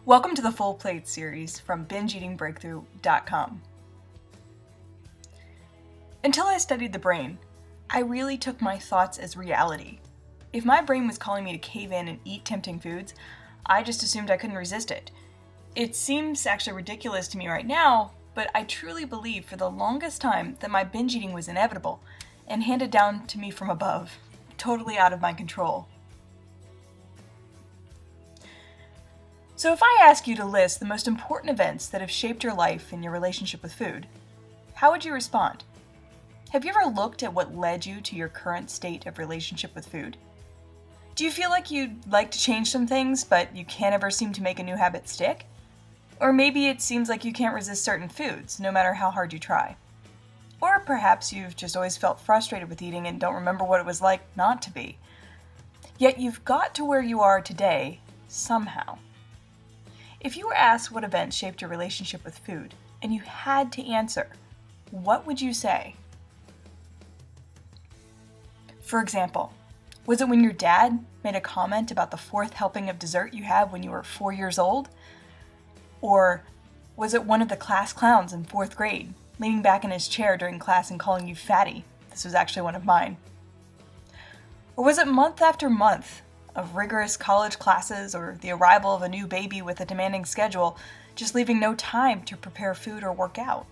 Welcome to the Full Plate series from BingeEatingBreakthrough.com. Until I studied the brain, I really took my thoughts as reality. If my brain was calling me to cave in and eat tempting foods, I just assumed I couldn't resist it. It seems actually ridiculous to me right now, but I truly believed for the longest time that my binge eating was inevitable and handed down to me from above, totally out of my control. So if I ask you to list the most important events that have shaped your life and your relationship with food, how would you respond? Have you ever looked at what led you to your current state of relationship with food? Do you feel like you'd like to change some things, but you can't ever seem to make a new habit stick? Or maybe it seems like you can't resist certain foods, no matter how hard you try. Or perhaps you've just always felt frustrated with eating and don't remember what it was like not to be. Yet you've got to where you are today, somehow. If you were asked what events shaped your relationship with food, and you had to answer, what would you say? For example, was it when your dad made a comment about the fourth helping of dessert you had when you were 4 years old? Or was it one of the class clowns in 4th grade, leaning back in his chair during class and calling you fatty? This was actually one of mine. Or was it month after month of rigorous college classes, or the arrival of a new baby with a demanding schedule, just leaving no time to prepare food or work out?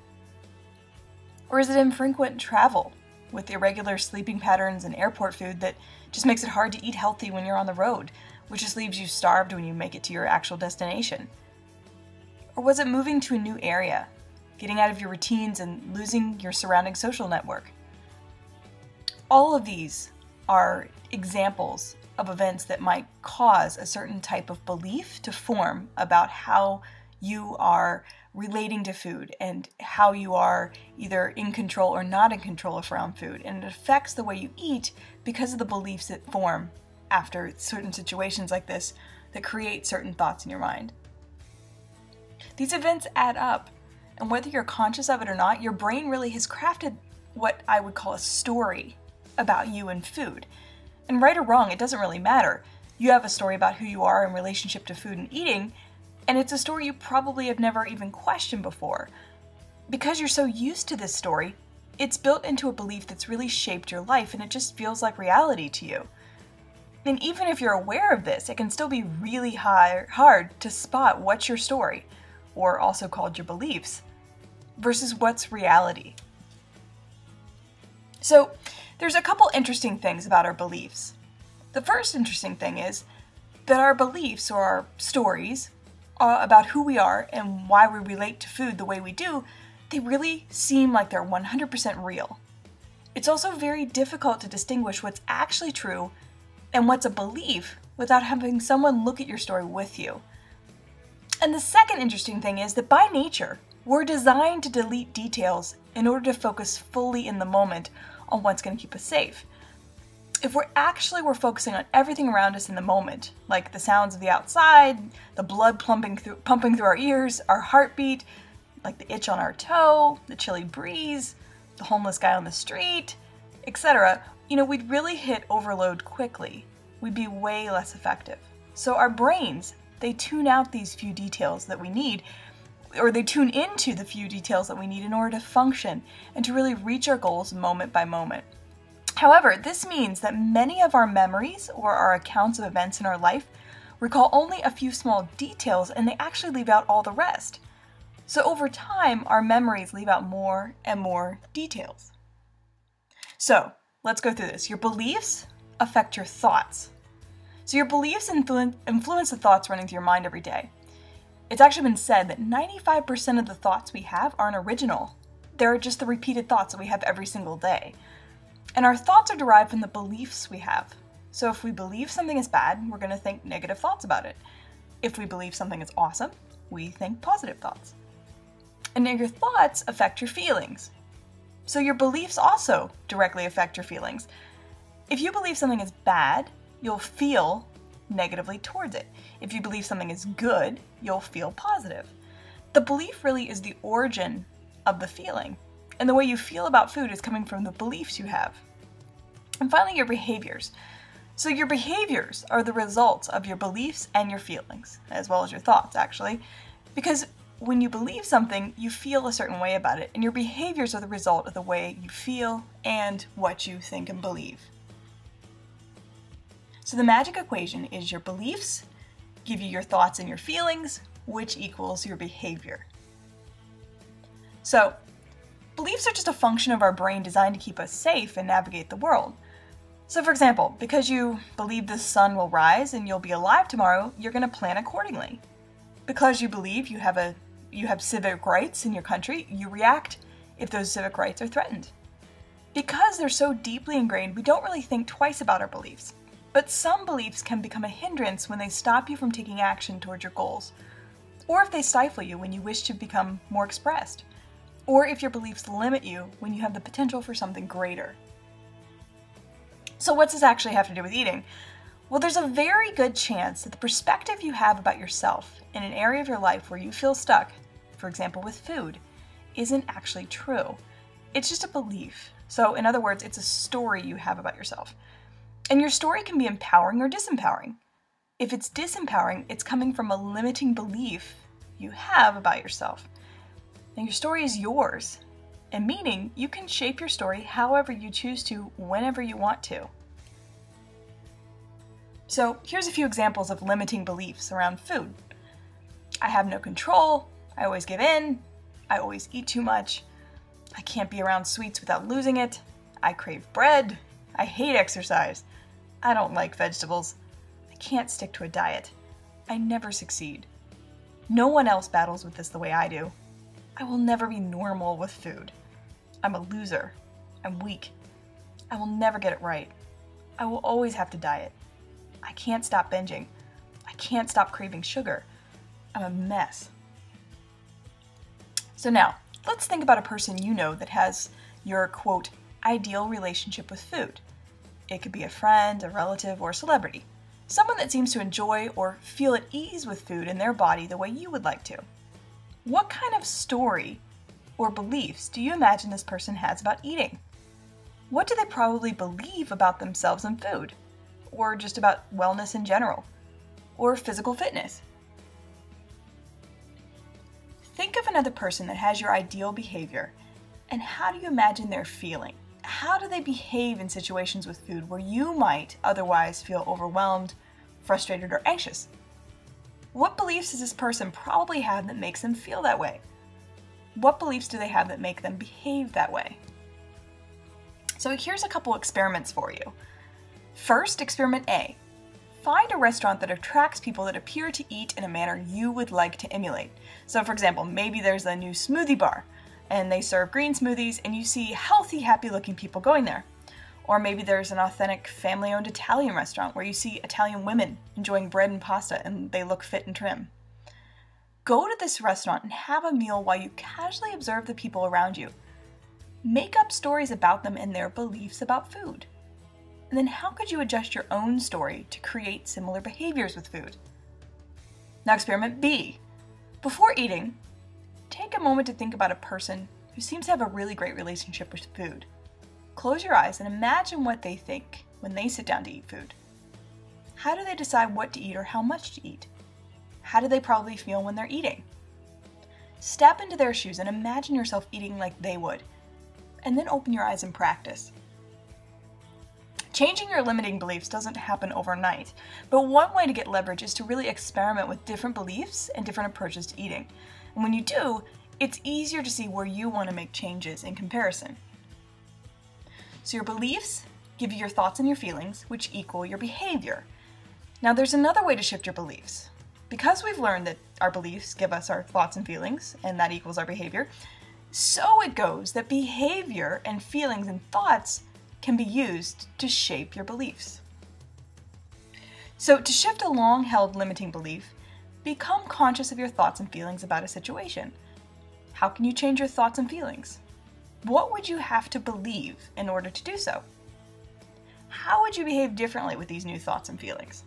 Or is it infrequent travel, with irregular sleeping patterns and airport food that just makes it hard to eat healthy when you're on the road, which just leaves you starved when you make it to your actual destination? Or was it moving to a new area, getting out of your routines and losing your surrounding social network? All of these are examples of events that might cause a certain type of belief to form about how you are relating to food and how you are either in control or not in control around food. And it affects the way you eat because of the beliefs that form after certain situations like this that create certain thoughts in your mind. These events add up, and whether you're conscious of it or not, your brain really has crafted what I would call a story about you and food. And right or wrong, it doesn't really matter. You have a story about who you are in relationship to food and eating, and it's a story you probably have never even questioned before. Because you're so used to this story, it's built into a belief that's really shaped your life, and it just feels like reality to you. And even if you're aware of this, it can still be really hard to spot what's your story, or also called your beliefs, versus what's reality. So, there's a couple interesting things about our beliefs. The first interesting thing is that our beliefs, or our stories, about who we are and why we relate to food the way we do, they really seem like they're 100% real. It's also very difficult to distinguish what's actually true and what's a belief without having someone look at your story with you. And the second interesting thing is that by nature, we're designed to delete details in order to focus fully in the moment on what's going to keep us safe. If we're focusing on everything around us in the moment, like the sounds of the outside, the blood pumping through our ears, our heartbeat, like the itch on our toe, the chilly breeze, the homeless guy on the street, etc., we'd really hit overload quickly. We'd be way less effective. So our brains, they tune out these few details that we need, or they tune into the few details that we need in order to function and to really reach our goals moment by moment. However, this means that many of our memories or our accounts of events in our life recall only a few small details, and they actually leave out all the rest. So over time, our memories leave out more and more details. So let's go through this. Your beliefs affect your thoughts. So your beliefs influence the thoughts running through your mind every day. It's actually been said that 95% of the thoughts we have aren't original. They're just the repeated thoughts that we have every single day. And our thoughts are derived from the beliefs we have. So if we believe something is bad, we're going to think negative thoughts about it. If we believe something is awesome, we think positive thoughts. And then your thoughts affect your feelings. So your beliefs also directly affect your feelings. If you believe something is bad, you'll feel negatively towards it. If you believe something is good, you'll feel positive. The belief really is the origin of the feeling, and the way you feel about food is coming from the beliefs you have. And finally, your behaviors. So your behaviors are the results of your beliefs and your feelings, as well as your thoughts, actually. Because when you believe something, you feel a certain way about it, and your behaviors are the result of the way you feel and what you think and believe. So the magic equation is your beliefs give you your thoughts and your feelings, which equals your behavior. So beliefs are just a function of our brain designed to keep us safe and navigate the world. So for example, because you believe the sun will rise and you'll be alive tomorrow, you're going to plan accordingly. Because you believe you have civic rights in your country, you react if those civic rights are threatened. Because they're so deeply ingrained, we don't really think twice about our beliefs. But some beliefs can become a hindrance when they stop you from taking action towards your goals, or if they stifle you when you wish to become more expressed, or if your beliefs limit you when you have the potential for something greater. So what does this actually have to do with eating? Well, there's a very good chance that the perspective you have about yourself in an area of your life where you feel stuck, for example with food, isn't actually true. It's just a belief. So in other words, it's a story you have about yourself. And your story can be empowering or disempowering. If it's disempowering, it's coming from a limiting belief you have about yourself. And your story is yours, and meaning you can shape your story however you choose to, whenever you want to. So here's a few examples of limiting beliefs around food. I have no control, I always give in, I always eat too much, I can't be around sweets without losing it, I crave bread, I hate exercise, I don't like vegetables, I can't stick to a diet, I never succeed. No one else battles with this the way I do. I will never be normal with food. I'm a loser. I'm weak. I will never get it right. I will always have to diet. I can't stop binging. I can't stop craving sugar. I'm a mess. So now, let's think about a person you know that has your, quote, ideal relationship with food. It could be a friend, a relative, or a celebrity. Someone that seems to enjoy or feel at ease with food in their body the way you would like to. What kind of story or beliefs do you imagine this person has about eating? What do they probably believe about themselves and food? Or just about wellness in general? Or physical fitness? Think of another person that has your ideal behavior, and how do you imagine they're feeling? How do they behave in situations with food where you might otherwise feel overwhelmed, frustrated, or anxious? What beliefs does this person probably have that makes them feel that way? What beliefs do they have that make them behave that way? So here's a couple experiments for you. First, experiment A. Find a restaurant that attracts people that appear to eat in a manner you would like to emulate. So for example, maybe there's a new smoothie bar, and they serve green smoothies, and you see healthy, happy-looking people going there. Or maybe there's an authentic, family-owned Italian restaurant where you see Italian women enjoying bread and pasta, and they look fit and trim. Go to this restaurant and have a meal while you casually observe the people around you. Make up stories about them and their beliefs about food. And then how could you adjust your own story to create similar behaviors with food? Now experiment B. Before eating, take a moment to think about a person who seems to have a really great relationship with food. Close your eyes and imagine what they think when they sit down to eat food. How do they decide what to eat or how much to eat? How do they probably feel when they're eating? Step into their shoes and imagine yourself eating like they would, and then open your eyes and practice. Changing your limiting beliefs doesn't happen overnight, but one way to get leverage is to really experiment with different beliefs and different approaches to eating. And when you do, it's easier to see where you want to make changes in comparison. So your beliefs give you your thoughts and your feelings, which equal your behavior. Now there's another way to shift your beliefs. Because we've learned that our beliefs give us our thoughts and feelings, and that equals our behavior, so it goes that behavior and feelings and thoughts can be used to shape your beliefs. So to shift a long-held limiting belief, become conscious of your thoughts and feelings about a situation. How can you change your thoughts and feelings? What would you have to believe in order to do so? How would you behave differently with these new thoughts and feelings?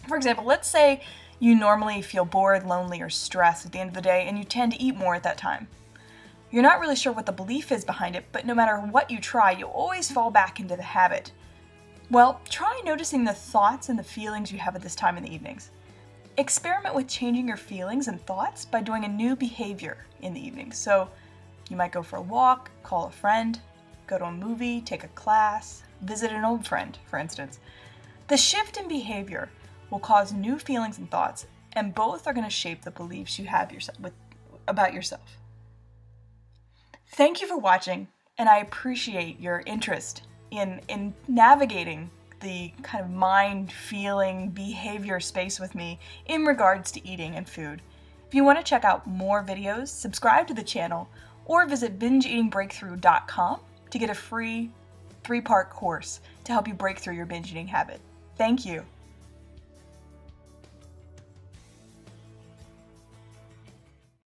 For example, let's say you normally feel bored, lonely, or stressed at the end of the day, and you tend to eat more at that time. You're not really sure what the belief is behind it, but no matter what you try, you always fall back into the habit. Well, try noticing the thoughts and the feelings you have at this time in the evenings. Experiment with changing your feelings and thoughts by doing a new behavior in the evenings. So you might go for a walk, call a friend, go to a movie, take a class, visit an old friend, for instance. The shift in behavior will cause new feelings and thoughts, and both are going to shape the beliefs you have about yourself. Thank you for watching, and I appreciate your interest in navigating the kind of mind, feeling, behavior space with me in regards to eating and food. If you want to check out more videos, subscribe to the channel, or visit bingeeatingbreakthrough.com to get a free 3-part course to help you break through your binge eating habit. Thank you.